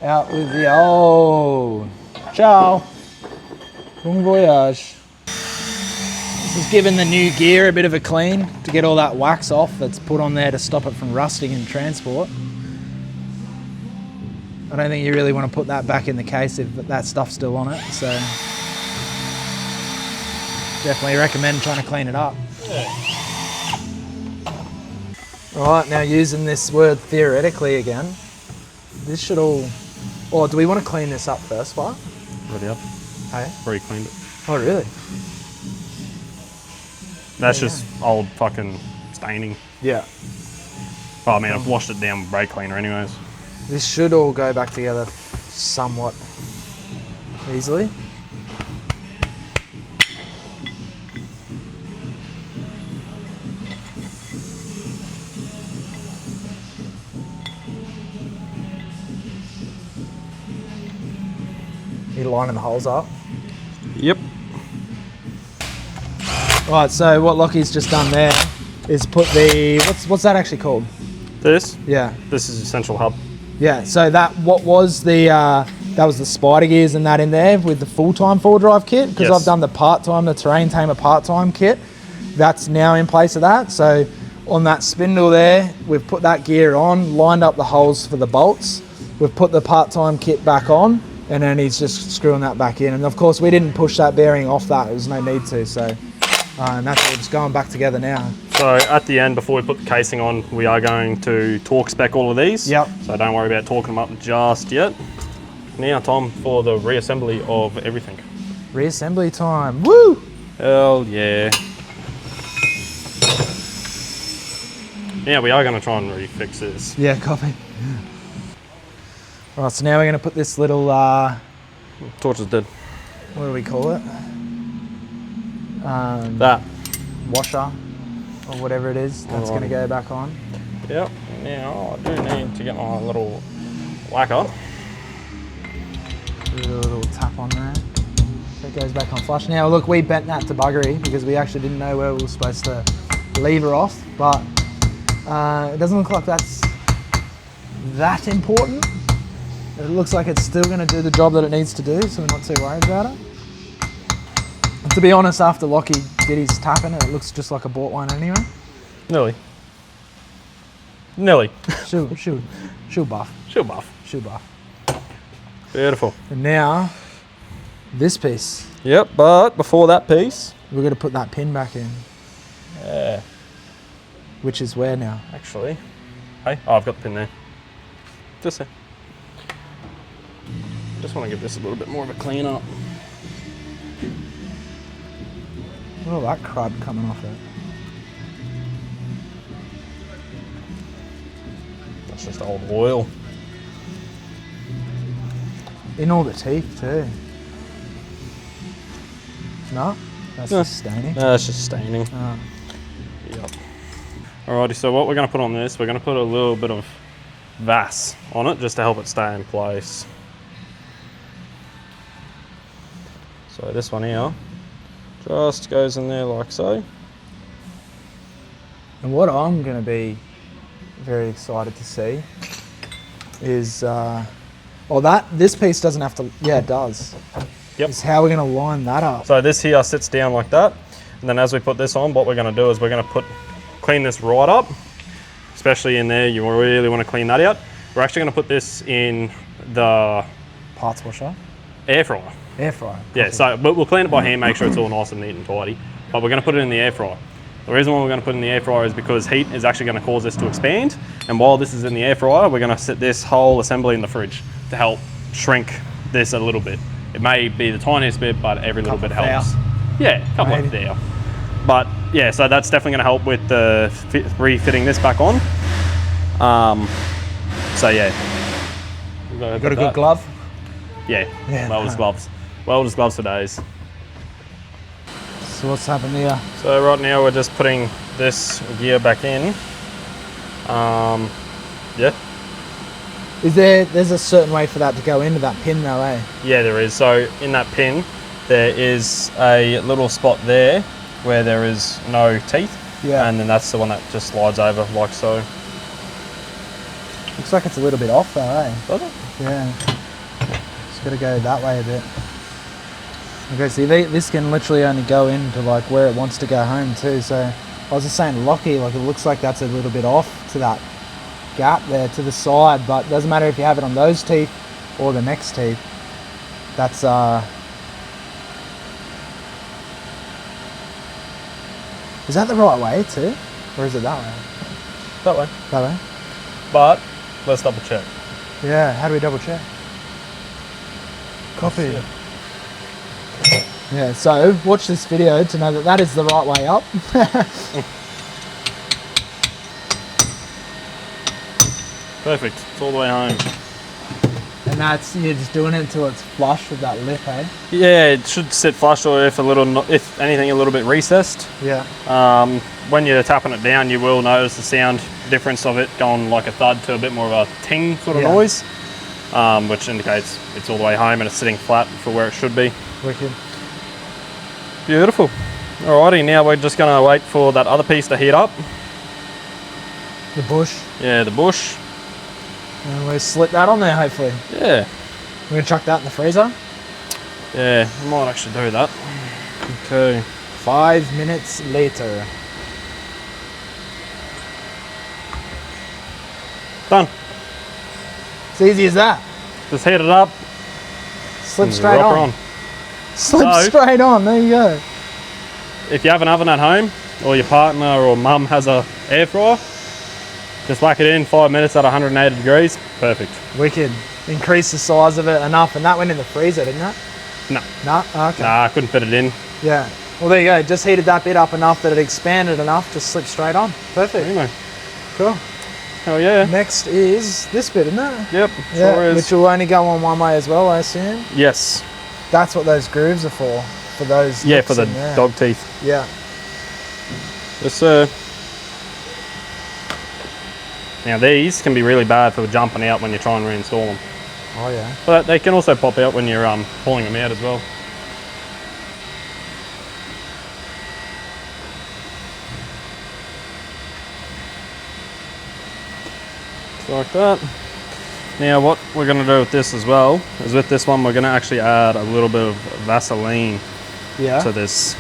Out with the old. Ciao. Bon voyage. This is giving the new gear a bit of a clean to get all that wax off that's put on there to stop it from rusting in transport. I don't think you really want to put that back in the case if that stuff's still on it, so definitely recommend trying to clean it up. Right, now using this word theoretically again, this should all, or do we want to clean this up first, Spark? Ready up. Hey? Already cleaned it. Oh, really? That's just old fucking staining. Yeah. Oh, I mean, I've washed it down with brake cleaner anyways. This should all go back together somewhat easily. You lining the holes up? Yep. Right, so what Lockie's just done there is put the, what's that actually called? This? Yeah. This is your central hub. Yeah, so that was the spider gears and that in there with the full-time 4-drive kit, because Yes. I've done the part-time, the Terrain Tamer part-time kit. That's now in place of that. So on that spindle there, we've put that gear on, lined up the holes for the bolts. We've put the part-time kit back on, and then he's just screwing that back in. And of course, we didn't push that bearing off that. There was no need to. So, and that's all just going back together now. So at the end, before we put the casing on, we are going to torque spec all of these. Yep. So don't worry about torquing them up just yet. Now time for the reassembly of everything. Reassembly time. Woo! Hell yeah. Yeah, we are going to try and refix this. Yeah, copy. Right, so now we're going to put this little, Torch is dead. what do we call it? That. Washer or whatever it is. That's going to go back on. Yep. Now I do need to get my little lacquer. Do a little tap on there. So it goes back on flush. Now look, we bent that to buggery because we actually didn't know where we were supposed to lever off, but it doesn't look like that's that important. It looks like it's still going to do the job that it needs to do, so we're not too worried about it. To be honest, after Lockie did his tapping, it looks just like I bought one anyway. Nelly. Nelly. She'll buff. She'll buff. She'll buff. Beautiful. And now, this piece. Yep, but before that piece, We're going to put that pin back in. yeah, Which is where now? actually, hey, oh, I've got the pin there. Just there. Just want to give this a little bit more of a clean up. Look at all that crud coming off it. That's just old oil. In all the teeth too. No? That's No. just staining. No, it's just staining. Oh. Yep. Alrighty, so what we're going to put on this, we're going to put a little bit of Vass on it just to help it stay in place. So this one here just goes in there like so. And what I'm going to be very excited to see is, this piece doesn't have to, yeah, it does. Yep. Is how we're going to line that up. So this here sits down like that, and then as we put this on, what we're going to do is we're going to clean this right up, especially in there. You really want to clean that out. We're actually going to put this in the Parts washer? air fryer. Air fryer. Yeah, so but we'll clean it by hand, make sure it's all nice and neat and tidy. But we're going to put it in the air fryer. The reason why we're going to put it in the air fryer is because heat is actually going to cause this to expand. And while this is in the air fryer, we're going to set this whole assembly in the fridge to help shrink this a little bit. It may be the tiniest bit, but every little bit helps. Yeah, a couple of there. But yeah, so that's definitely going to help with the refitting this back on. So yeah. Got a good glove? Yeah, welder's gloves. Welder's gloves for days. So what's happened here? So right now we're just putting this gear back in. Yeah. There's a certain way for that to go into that pin though, eh? Yeah, there is. So in that pin, there is a little spot there where there is no teeth. Yeah. And then that's the one that just slides over like so. Looks like it's a little bit off though, eh? Does it? Yeah. It's got to go that way a bit. Okay, see, this can literally only go into like where it wants to go home too. So I was just saying, Lockie, like it looks like that's a little bit off to that gap there to the side, but it doesn't matter if you have it on those teeth or the next teeth. That's is that the right way too, or is it that way? That way. That way. But let's double check. Yeah. How do we double check? Copy. Yeah, so watch this video to know that that is the right way up. Perfect. It's all the way home. And that's, you're just doing it until it's flush with that lip, eh? Yeah, it should sit flush, or if anything, a little bit recessed. Yeah. When you're tapping it down, you will notice the sound difference of it going like a thud to a bit more of a ting sort of noise, which indicates it's all the way home and it's sitting flat for where it should be. Wicked. Beautiful. Alrighty, now we're just going to wait for that other piece to heat up. The bush. Yeah, the bush. And we'll slip that on there, hopefully. Yeah. We're going to chuck that in the freezer. Yeah, we might actually do that. Okay. 5 minutes later. Done. It's easy as that. Just heat it up. Slip straight drop her on. Slip straight on, there you go. If you have an oven at home, or your partner or mum has a air fryer, just whack it in 5 minutes at 180 degrees. Perfect. Wicked. Increase the size of it enough, and that went in the freezer, didn't it? No. No? Oh, okay. Nah, I couldn't fit it in. Yeah. Well, there you go. Just heated that bit up enough that it expanded enough to slip straight on. Perfect. Anyway. Cool. Hell yeah. Next is this bit, isn't it? Yep, Yeah, sure is. which will only go on one way as well, I assume. Yes. That's what those grooves are for those. Yeah, for the in there. dog teeth. Yeah. Yes, sir. Now these can be really bad for jumping out when you try and reinstall them. Oh yeah. But they can also pop out when you're pulling them out as well. Like that. Now what we're going to do with this as well is with this one we're going to actually add a little bit of Vaseline to this.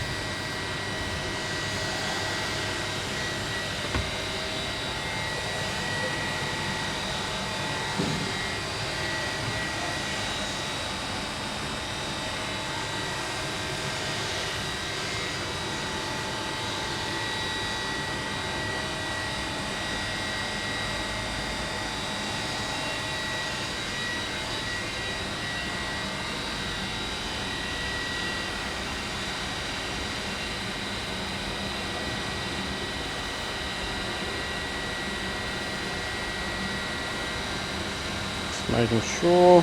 Making sure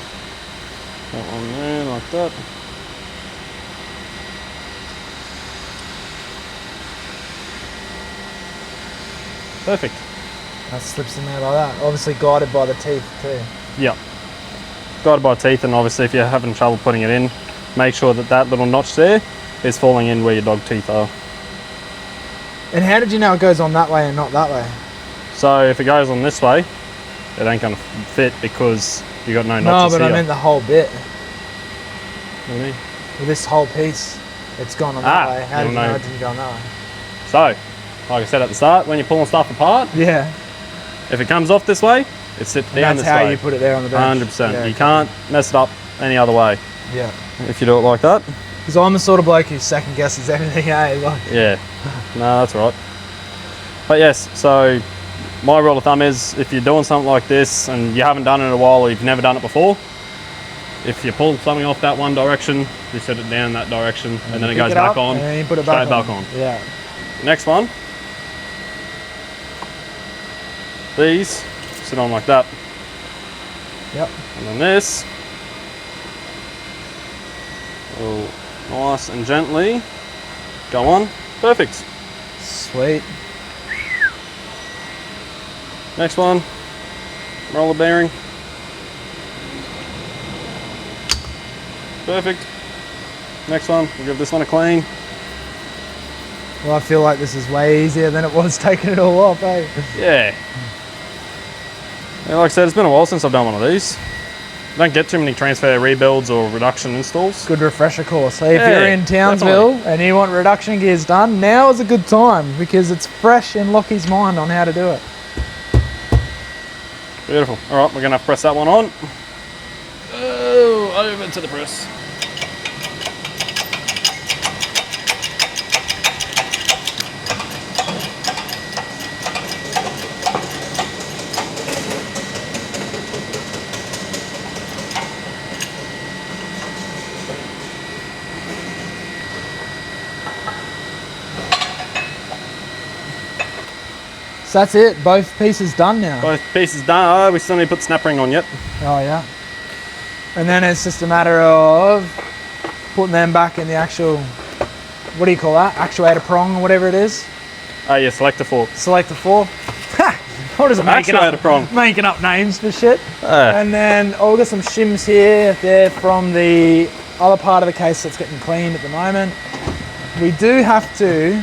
that one there like that. Perfect. That slips in there like that. Obviously guided by the teeth too. Yep. Guided by teeth, and obviously if you're having trouble putting it in, make sure that that little notch there is falling in where your dog teeth are. And how did you know it goes on that way and not that way? So if it goes on this way, it ain't gonna fit because you got no knots. No, but I meant the whole bit. What do you mean? With this whole piece, it's gone on that way. How did you know it didn't go on that way? So, like I said at the start, when you're pulling stuff apart, Yeah. if it comes off this way, it sits down this way. That's how you put it there on the bench. 100%. Yeah, You can't mess it up any other way Yeah. if you do it like that. Because I'm the sort of bloke who second guesses everything, eh? Like, Yeah, no, that's right. But yes, so my rule of thumb is if you're doing something like this and you haven't done it in a while or you've never done it before, if you pull something off that one direction, you set it down that direction and then it goes back on, and then you put it straight back on. Yeah. Next one, these sit on like that. Yep. And then this will nice and gently go on. Perfect. Sweet. Next one, roller bearing. Perfect. Next one, we'll give this one a clean. Well, I feel like this is way easier than it was taking it all off, eh? Yeah. Yeah, like I said, it's been a while since I've done one of these. Don't get too many transfer rebuilds or reduction installs. Good refresher course. So if Yeah, you're in Townsville definitely. and you want reduction gears done, now is a good time because it's fresh in Lockie's mind on how to do it. Beautiful. All right, we're gonna have to press that one on. Oh, over to the press. So that's it. Both pieces done now. Both pieces done. Oh, we still need to put snap ring on yet. Oh yeah. And then it's just a matter of putting them back in the actual, what do you call that? Actuator prong or whatever it is. Oh yeah, selector fork. Selector fork. Ha! What is it making Actuator up? prong. Making up names for shit. And then we've got some shims here. They're from the other part of the case that's getting cleaned at the moment. We do have to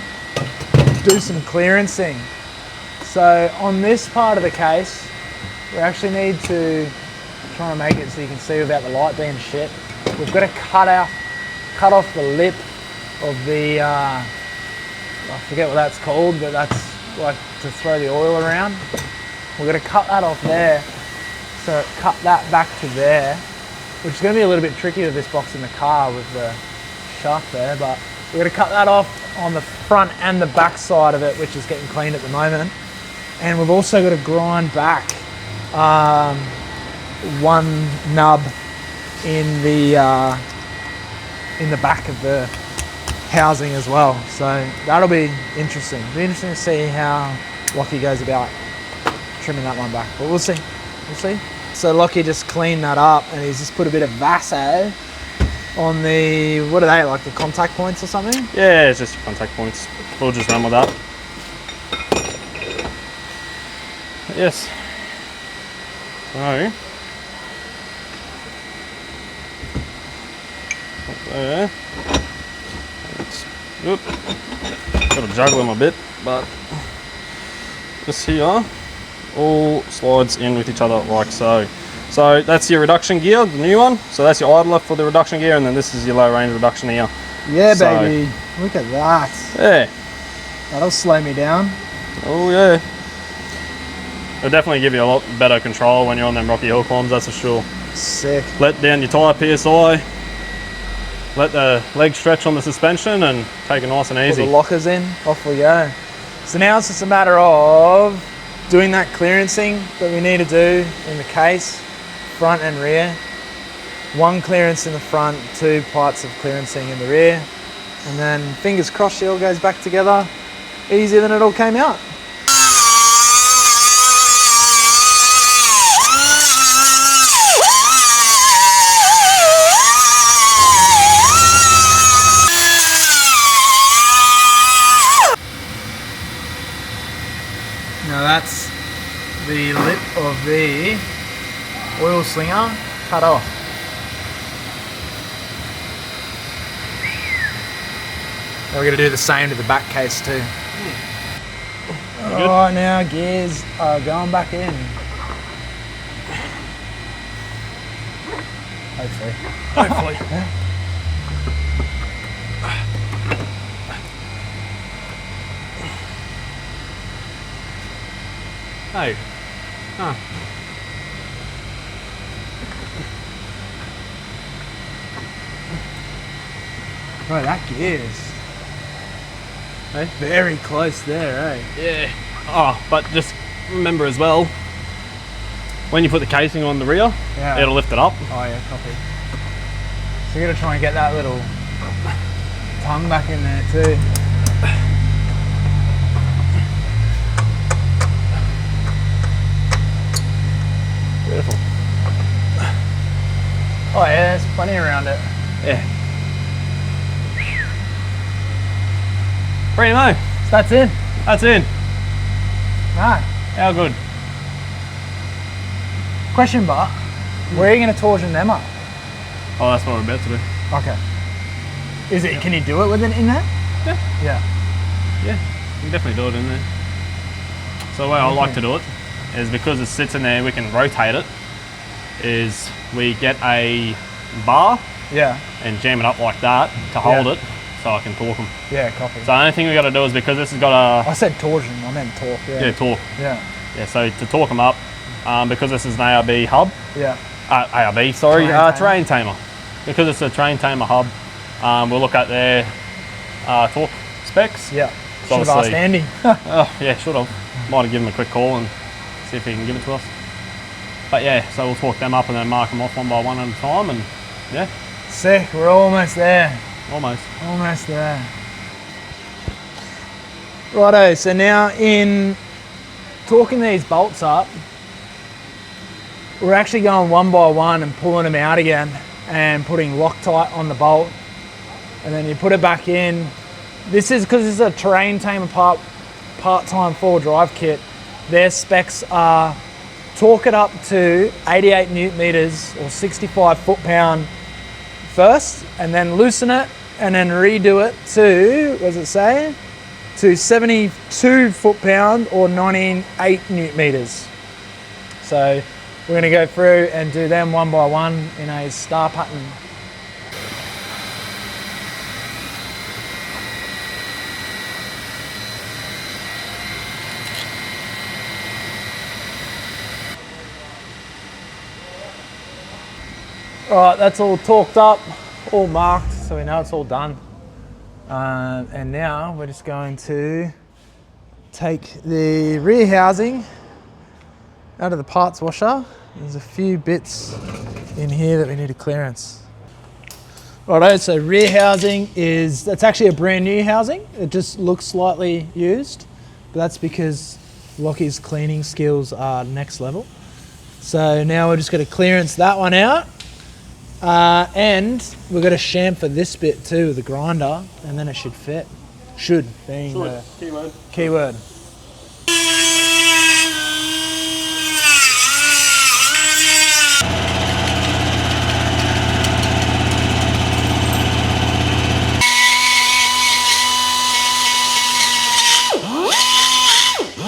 do some clearancing. So on this part of the case, we actually need to try and make it so you can see without the light being shit. We've got to cut off the lip of the, I forget what that's called, but that's like to throw the oil around. We're going to cut that off there. So cut that back to there, which is going to be a little bit tricky with this box in the car with the shaft there, but we're going to cut that off on the front and the back side of it, which is getting cleaned at the moment. And we've also got to grind back one nub in the back of the housing as well. So that'll be interesting. It'll be interesting to see how Lockie goes about trimming that one back, but we'll see. We'll see. So Lockie just cleaned that up and he's just put a bit of Vaso on the, what are they, like the contact points or something? Yeah, it's just your contact points. We'll just run with that. Yes. So, there. Oop. Got to juggle them a bit, but this here all slides in with each other like so. So that's your reduction gear, the new one. So that's your idler for the reduction gear, and then this is your low range reduction gear. Yeah, So, baby. Look at that. Yeah. That'll slow me down. Oh yeah. It'll definitely give you a lot better control when you're on them rocky hill climbs, that's for sure. Sick. Let down your tyre PSI, let the leg stretch on the suspension and take it nice and Put easy. the lockers in, off we go. So now it's just a matter of doing that clearancing that we need to do in the case, front and rear. One clearance in the front, 2 parts of clearancing in the rear. And then fingers crossed it all goes back together easier than it all came out. Now that's the lip of the oil slinger cut off. Now we're going to do the same to the back case too. Right now, gears are going back in. Hopefully. Hopefully. Hey. Huh. Bro, that gear's Hey? very close there, eh? Yeah. Oh, but just remember as well, when you put the casing on the rear, Yeah. it'll lift it up. Oh yeah, copy. So you gotta try and get that little tongue back in there too. Beautiful. Oh yeah, there's plenty around it. Yeah. Primo, So that's in. that's in. Right. How good? Question, but where are you gonna torsion them up? Oh, that's what we're about to do. Okay. Is it? Can you do it with it in there? Yeah. Yeah. Yeah, you can definitely do it in there. So the way I like to do it is because it sits in there, we can rotate it, is we get a bar Yeah. and jam it up like that to hold Yeah. it so I can torque them. Yeah. Copy. So the only thing we got to do is because this has got a I said torsion. I meant torque. Yeah. torque. Yeah. Yeah, so to torque them up, because this is an ARB hub, Yeah. ARB, sorry, Terrain tamer. terrain tamer. Because it's a terrain tamer hub, we'll look at their torque specs. Yeah. So Should have asked obviously- Andy. Oh, yeah, should have. Might have given him a quick call and see if he can give it to us. But yeah, so we'll torque them up and then mark them off one by one at a time, and yeah, Sick. We're almost there. almost. Almost there. Righto, so now in torquing these bolts up, we're actually going one by one and pulling them out again and putting Loctite on the bolt. And then you put it back in. This is because it's a terrain tamer part-time four drive kit. Their specs are torque it up to 88 newton meters or 65 foot-pound first, and then loosen it, and then redo it to, what does it say? To 72 foot-pound or 98 newton meters. So we're gonna go through and do them one by one in a star pattern. All right, that's all torqued up, all marked, so we know it's all done. And now we're just going to take the rear housing out of the parts washer. There's a few bits in here that we need a clearance. Righto, so rear housing that's actually a brand new housing. It just looks slightly used, but that's because Lockie's cleaning skills are next level. So now we're just going to clearance that one out. And we're going to chamfer this bit too with the grinder, and then it should fit. Should being the keyword.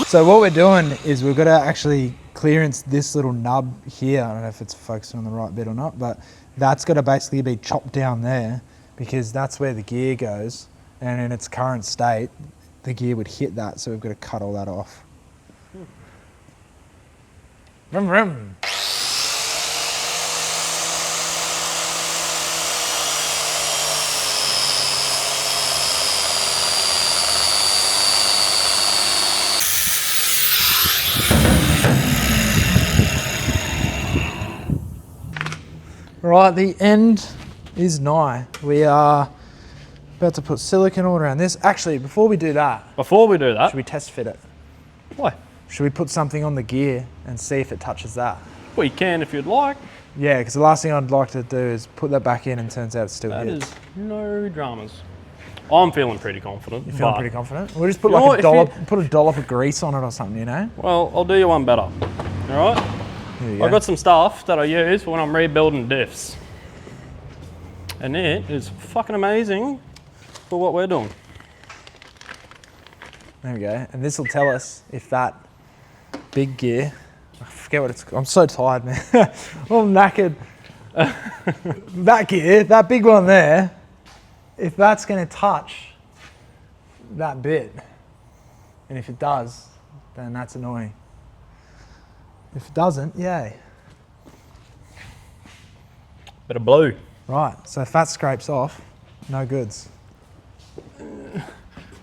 So what we're doing is we've got to actually clearance this little nub here. I don't know if it's focusing on the right bit or not, but that's got to basically be chopped down there because that's where the gear goes. And in its current state, the gear would hit that. So we've got to cut all that off. Vroom, vroom. Right, the end is nigh. We are about to put silicone all around this. Actually, before we do that, Before we do that, should we test fit it? why? Should we put something on the gear and see if it touches that? Well, you can if you'd like. Yeah, because the last thing I'd like to do is put that back in and turns out it still That hits. is no dramas. I'm feeling pretty confident. You're feeling but- pretty confident? We'll just put You know like what, put a dollop of grease on it or something, you know? Well, I'll do you one better. All right? Here you go. I've got some stuff that I use for when I'm rebuilding diffs. And it is fucking amazing for what we're doing. There we go. And this will tell us if that big gear, I forget what it's called. I'm so tired, man. I'm knackered. That gear, that big one there, if that's going to touch that bit, and if it does, then that's annoying. If it doesn't, yay. Bit of blue. Right, so if that scrapes off, no goods.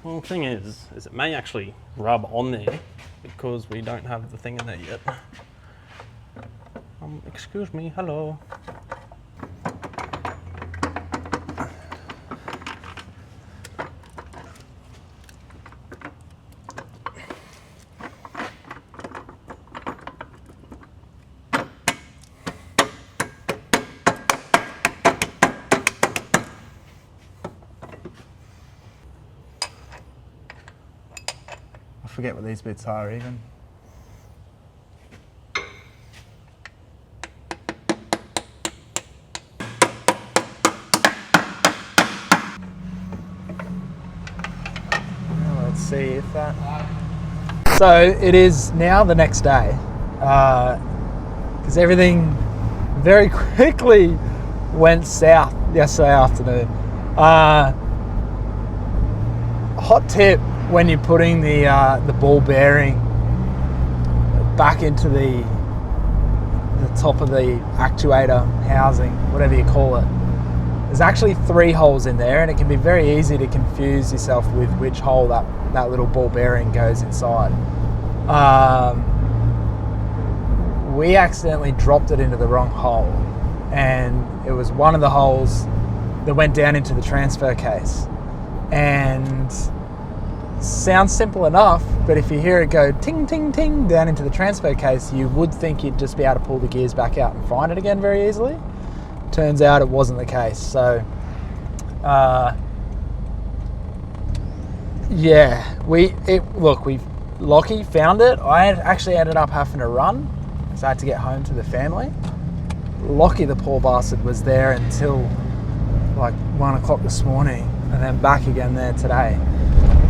Well, the thing is it may actually rub on there because we don't have the thing in there yet. Excuse me, hello. I forget what these bits are even. Well, let's see if that... So it is now the next day, because everything very quickly went south yesterday afternoon. Hot tip when you're putting the ball bearing back into the top of the actuator housing, whatever you call it, there's actually 3 holes in there, and it can be very easy to confuse yourself with which hole that little ball bearing goes inside. We accidentally dropped it into the wrong hole, and it was one of the holes that went down into the transfer case. And sounds simple enough, but if you hear it go ting, ting, ting down into the transfer case, you would think you'd just be able to pull the gears back out and find it again very easily. Turns out it wasn't the case. So, yeah, Lockie found it. I actually ended up having to run, so I had to get home to the family. Lockie, the poor bastard, was there until like 1 o'clock this morning, and then back again there today.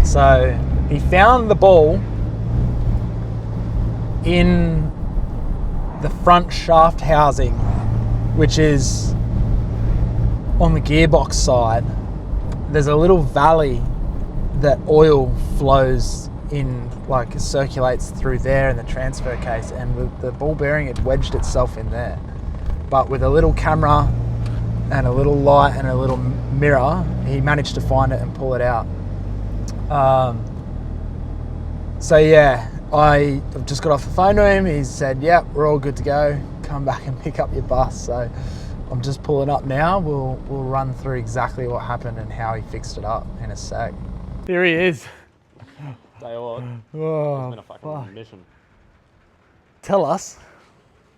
So he found the ball in the front shaft housing, which is on the gearbox side. There's a little valley that oil flows in, like circulates through there in the transfer case, and the ball bearing had wedged itself in there. But with a little camera and a little light and a little mirror, he managed to find it and pull it out. So yeah, I've just got off the phone to him. He said, yep, we're all good to go. Come back and pick up your bus. So I'm just pulling up now. We'll run through exactly what happened and how he fixed it up in a sec. Here he is. Tell you what, Oh, it's been a fucking mission. Tell us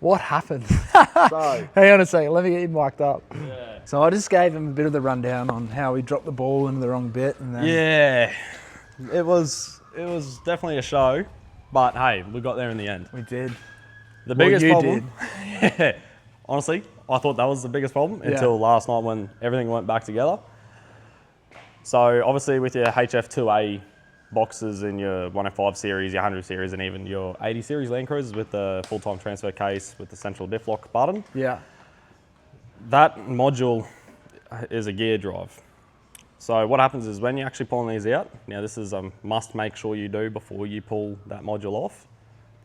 what happened. So, Hang on a second, let me get you mic'd up. yeah. So I just gave him a bit of the rundown on how we dropped the ball into the wrong bit, and then Yeah, it was definitely a show, but hey, we got there in the end. we did. The Well, biggest you problem, yeah, honestly, I thought that was the biggest problem until last night when everything went back together. So obviously with your HF2A boxes in your 105 series, your 100 series, and even your 80 series Landcruisers with the full-time transfer case with the central diff lock button, Yeah. that module is a gear drive. So what happens is when you're actually pulling these out, now this is a must make sure you do before you pull that module off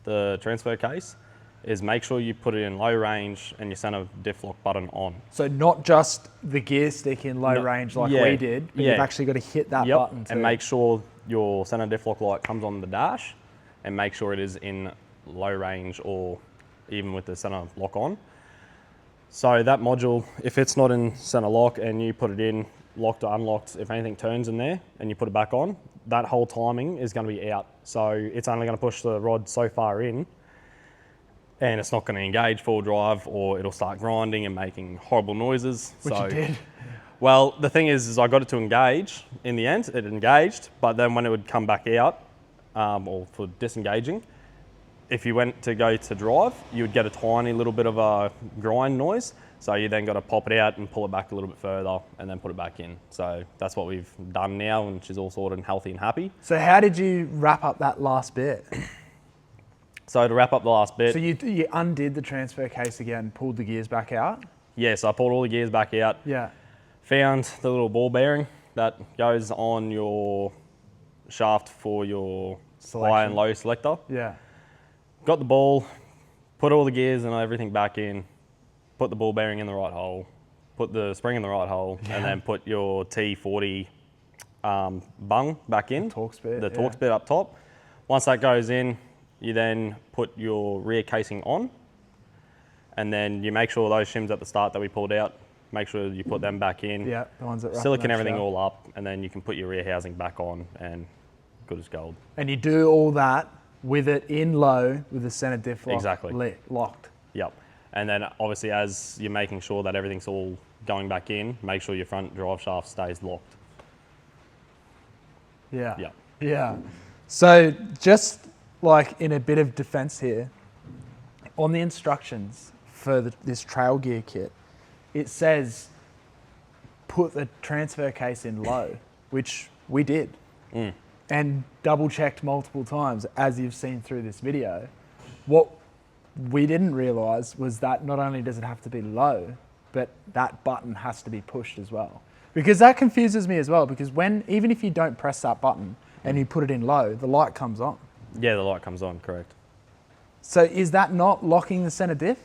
the transfer case, is make sure you put it in low range and your center diff lock button on. So not just the gear stick in low range like we did, but you've actually got to hit that button too. And make sure your center diff lock light comes on the dash, and make sure it is in low range or even with the center lock on. So that module, if it's not in center lock and you put it in locked or unlocked, if anything turns in there and you put it back on, that whole timing is going to be out. So it's only going to push the rod so far in, and it's not going to engage full drive, or it'll start grinding and making horrible noises. Which it did. Well, the thing is I got it to engage in the end. It engaged, but then when it would come back out, or for disengaging, if you went to go to drive, you would get a tiny little bit of a grind noise. So you then got to pop it out and pull it back a little bit further and then put it back in. So that's what we've done now, and she's all sorted and healthy and happy. So how did you wrap up that last bit? So to wrap up the last bit. So you undid the transfer case again, pulled the gears back out? Yeah, so I pulled all the gears back out. Yeah. Found the little ball bearing that goes on your shaft for your high and low selector. Yeah. Got the ball, put all the gears and everything back in, put the ball bearing in the right hole, put the spring in the right hole, and then put your T40 bung back in. The Torx bit. The Torx bit up top. Once that goes in, you then put your rear casing on, and then you make sure those shims at the start that we pulled out, make sure you put them back in. Yeah, the ones that silicon everything all up, and then you can put your rear housing back on, and good as gold. And you do all that with it in low with the center diff lock locked. Yep. And then obviously as you're making sure that everything's all going back in, make sure your front drive shaft stays locked. Yeah. Yep. Yeah. So just like in a bit of defense here, on the instructions for this trail gear kit, it says put the transfer case in low, which we did. And double checked multiple times, as you've seen through this video. What we didn't realize was that not only does it have to be low, but that button has to be pushed as well. Because that confuses me as well, because even if you don't press that button and you put it in low, the light comes on. Yeah, the light comes on, correct. So is that not locking the center diff?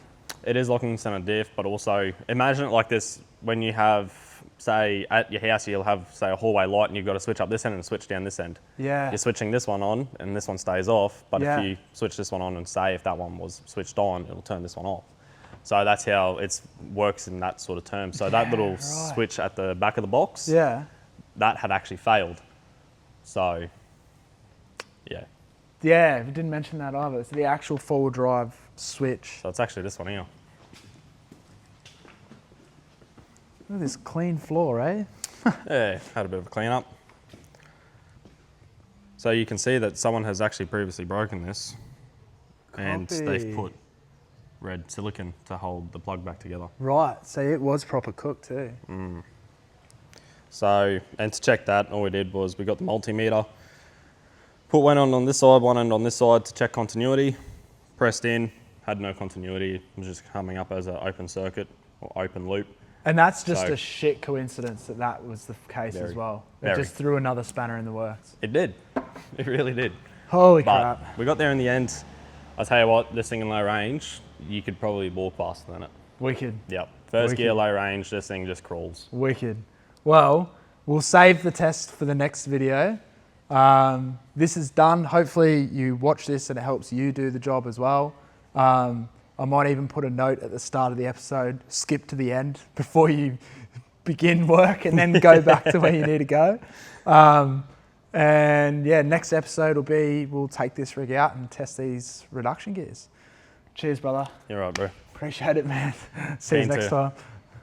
It is locking the center diff, but also imagine it like this: when you have, say, at your house, you'll have, say, a hallway light, and you've got to switch up this end and switch down this end. Yeah. You're switching this one on, and this one stays off. But Yeah. if you switch this one on, and say if that one was switched on, it'll turn this one off. So that's how it works in that sort of term. So that little switch at the back of the box, that had actually failed. So, yeah. Yeah, we didn't mention that either. It's the actual forward drive switch. So it's actually this one here. Look at this clean floor, eh? Yeah, had a bit of a clean up. So you can see that someone has actually previously broken this, and they've put red silicon to hold the plug back together. Right, so it was proper cooked too. So, and to check that, all we did was we got the multimeter, put one end on this side, one end on this side to check continuity, pressed in, had no continuity, it was just coming up as an open circuit or open loop. And that's just a shit coincidence that was the case as well. It very. just threw another spanner in the works. It did, it really did. Holy But crap. we got there in the end. I'll tell you what, this thing in low range, you could probably walk faster than it. Wicked. Yep, first gear, Wicked. low range, this thing just crawls. Wicked. Well, we'll save the test for the next video. This is done. Hopefully you watch this and it helps you do the job as well. I might even put a note at the start of the episode, skip to the end before you begin work and then go back to where you need to go. And yeah, next episode will be, we'll take this rig out and test these reduction gears. Cheers, brother. You're right, bro. Appreciate it, man. See you next time.